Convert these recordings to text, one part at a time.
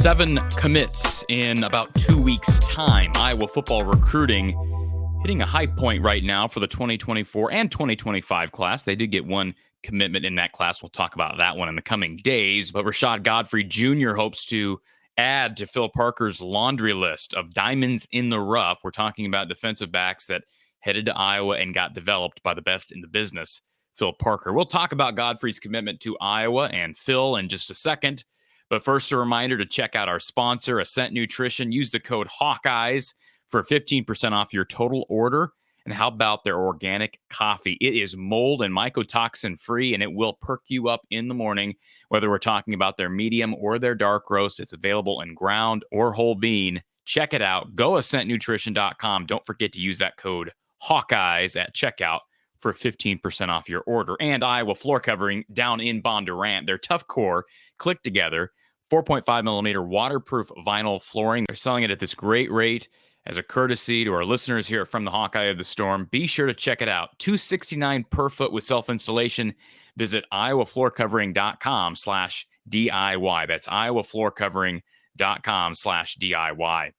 7 commits in about 2 weeks' time. Iowa football recruiting hitting a high point right now for the 2024 and 2025 class. They did get one commitment in that class. We'll talk about that one in the coming days. But Rashad Godfrey Jr. hopes to add to Phil Parker's laundry list of diamonds in the rough. We're talking about defensive backs that headed to Iowa and got developed by the best in the business, Phil Parker. We'll talk about Godfrey's commitment to Iowa and Phil in just a second. But first, a reminder to check out our sponsor, Ascent Nutrition. Use the code Hawkeyes for 15% off your total order. And how about their organic coffee? It is mold and mycotoxin free, and it will perk you up in the morning. Whether we're talking about their medium or their dark roast, it's available in ground or whole bean. Check it out. Go ascentnutrition.com. Don't forget to use that code Hawkeyes at checkout for 15% off your order. And Iowa floor covering down in Bondurant. Their Tough Core click together 4.5 millimeter waterproof vinyl flooring. They're selling it at this great rate as a courtesy to our listeners here from the Hawkeye of the Storm. Be sure to check it out. $269 per foot with self-installation. Visit iowafloorcovering.com/DIY. That's iowafloorcovering.com/DIY.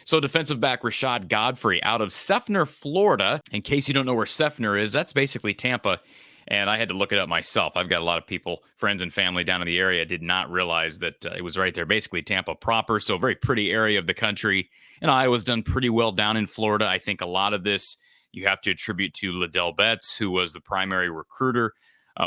So defensive back Rashad Godfrey out of Seffner, Florida. In case you don't know where Seffner is, that's basically Tampa. And I had to look it up myself. I've got a lot of people, friends and family down in the area, did not realize that it was right there, basically Tampa proper. So a very pretty area of the country. And Iowa's done pretty well down in Florida. I think a lot of this you have to attribute to Liddell Betts, who was the primary recruiter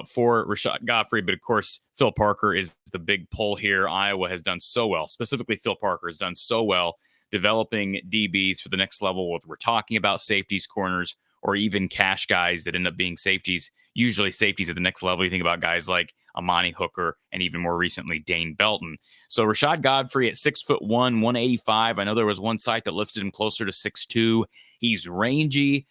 for Rashad Godfrey. But of course, Phil Parker is the big pull here. Iowa has done so well. Specifically, Phil Parker has done so well developing DBs for the next level, whether we're talking about safeties, corners, or even cash guys that end up being safeties, usually safeties at the next level. You think about guys like Amani Hooker and even more recently, Dane Belton. So Rashad Godfrey at 6'1", 185. I know there was one site that listed him closer to 6'2". He's rangy.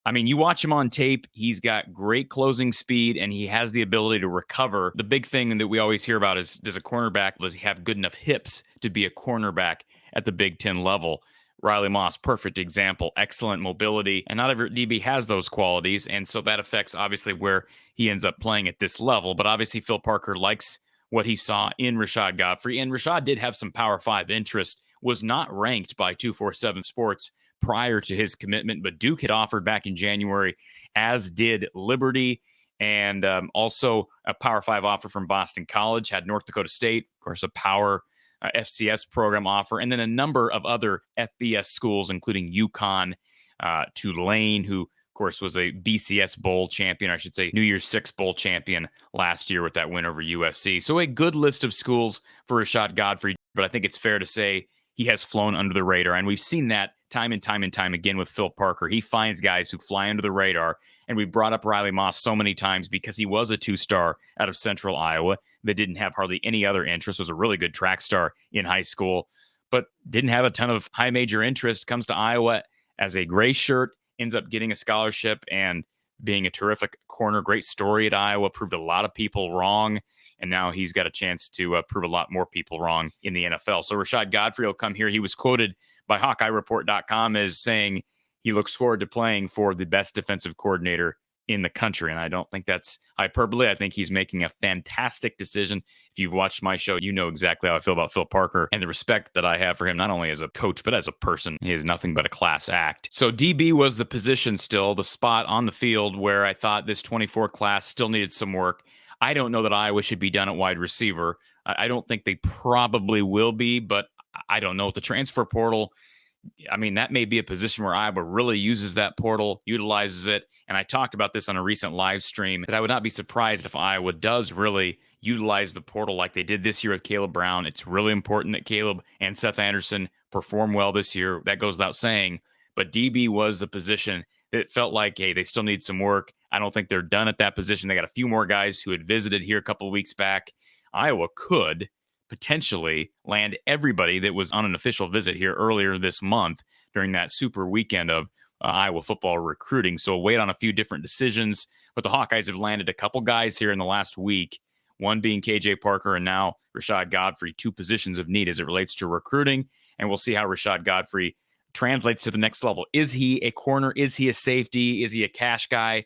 I mean, you watch him on tape, he's got great closing speed and he has the ability to recover. The big thing that we always hear about is, does a cornerback, does he have good enough hips to be a cornerback at the Big Ten level? Riley Moss, perfect example, excellent mobility, and not every DB has those qualities, and so that affects obviously where he ends up playing at this level. But obviously Phil Parker likes what he saw in Rashad Godfrey, and Rashad did have some Power 5 interest, was not ranked by 247 Sports prior to his commitment, but Duke had offered back in January, as did Liberty, and also a Power 5 offer from Boston College, had North Dakota State, of course, a Power FCS program offer, and then a number of other FBS schools, including UConn, Tulane, who, of course, was a BCS Bowl champion, I should say, New Year's Six Bowl champion last year with that win over USC. So a good list of schools for Rashad Godfrey, but I think it's fair to say he has flown under the radar, and we've seen that time and time and time again with Phil Parker. He finds guys who fly under the radar, and we brought up Riley Moss so many times because he was a 2-star out of Central Iowa that didn't have hardly any other interest, was a really good track star in high school, but didn't have a ton of high major interest, comes to Iowa as a gray shirt, ends up getting a scholarship and being a terrific corner. Great story at Iowa, proved a lot of people wrong, and now he's got a chance to prove a lot more people wrong in the NFL. So Rashad Godfrey will come here. He was quoted by HawkeyeReport.com as saying he looks forward to playing for the best defensive coordinator in the country. And I don't think that's hyperbole. I think he's making a fantastic decision. If you've watched my show, you know exactly how I feel about Phil Parker and the respect that I have for him, not only as a coach, but as a person. He is nothing but a class act. So DB was the position still, the spot on the field where I thought this 24 class still needed some work. I don't know that Iowa should be done at wide receiver. I don't think they probably will be, but I don't know. The transfer portal, I mean, that may be a position where Iowa really uses that portal, utilizes it. And I talked about this on a recent live stream, that I would not be surprised if Iowa does really utilize the portal like they did this year with Caleb Brown. It's really important that Caleb and Seth Anderson perform well this year. That goes without saying. But DB was the position that felt like, hey, they still need some work. I don't think they're done at that position. They got a few more guys who had visited here a couple of weeks back. Iowa could potentially land everybody that was on an official visit here earlier this month during that super weekend of Iowa football recruiting. So wait on a few different decisions, but the Hawkeyes have landed a couple guys here in the last week, one being KJ Parker and now Rashad Godfrey, 2 positions of need as it relates to recruiting. And we'll see how Rashad Godfrey translates to the next level. Is he a corner? Is he a safety? Is he a cash guy?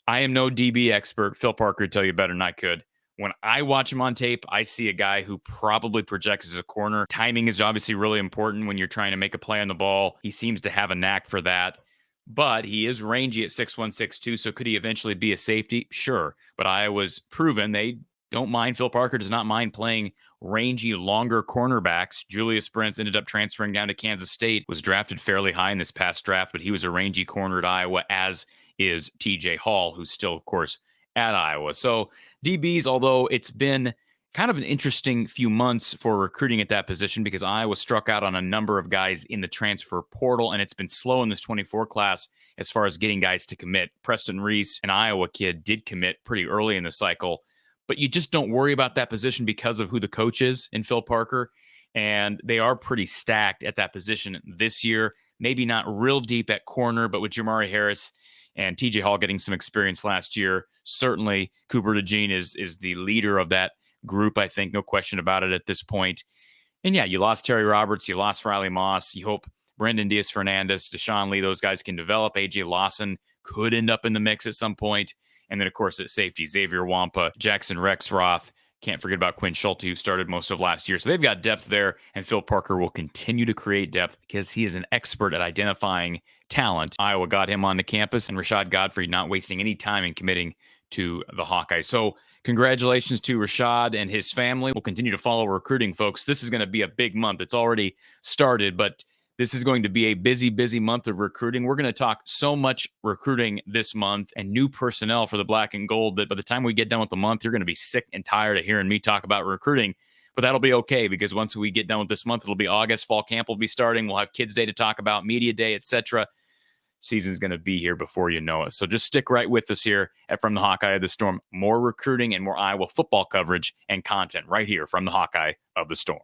I am no DB expert. Phil Parker would tell you better than I could. When I watch him on tape, I see a guy who probably projects as a corner. Timing is obviously really important when you're trying to make a play on the ball. He seems to have a knack for that. But he is rangy at 6'1", 6'2", so could he eventually be a safety? Sure. But Iowa's proven they don't mind. Phil Parker does not mind playing rangy, longer cornerbacks. Julius Brents ended up transferring down to Kansas State, was drafted fairly high in this past draft, but he was a rangy corner at Iowa, as is TJ Hall, who's still, of course, at Iowa. So DBs, although it's been kind of an interesting few months for recruiting at that position because Iowa struck out on a number of guys in the transfer portal, and it's been slow in this 24 class as far as getting guys to commit. Preston Reese, an Iowa kid, did commit pretty early in the cycle, but you just don't worry about that position because of who the coach is in Phil Parker, and they are pretty stacked at that position this year. Maybe not real deep at corner, but with Jamari Harris and TJ Hall getting some experience last year, certainly Cooper DeJean is the leader of that group, I think, no question about it at this point. And yeah, you lost Terry Roberts, you lost Riley Moss. You hope Brendan Diaz-Fernandez, Deshaun Lee, those guys can develop. AJ Lawson could end up in the mix at some point. And then, of course, at safety, Xavier Wampa, Jackson Rexroth. Can't forget about Quinn Schulte, who started most of last year. So they've got depth there, and Phil Parker will continue to create depth because he is an expert at identifying talent. Iowa got him on the campus, and Rashad Godfrey not wasting any time in committing to the Hawkeyes. So congratulations to Rashad and his family. We'll continue to follow recruiting, folks. This is going to be a big month. It's already started, but this is going to be a busy, busy month of recruiting. We're going to talk so much recruiting this month and new personnel for the black and gold that by the time we get done with the month, you're going to be sick and tired of hearing me talk about recruiting. But that'll be okay because once we get done with this month, it'll be August. Fall camp will be starting. We'll have Kids Day to talk about, Media Day, etc. Season's going to be here before you know it. So just stick right with us here at From the Hawkeye of the Storm. More recruiting and more Iowa football coverage and content right here from the Hawkeye of the Storm.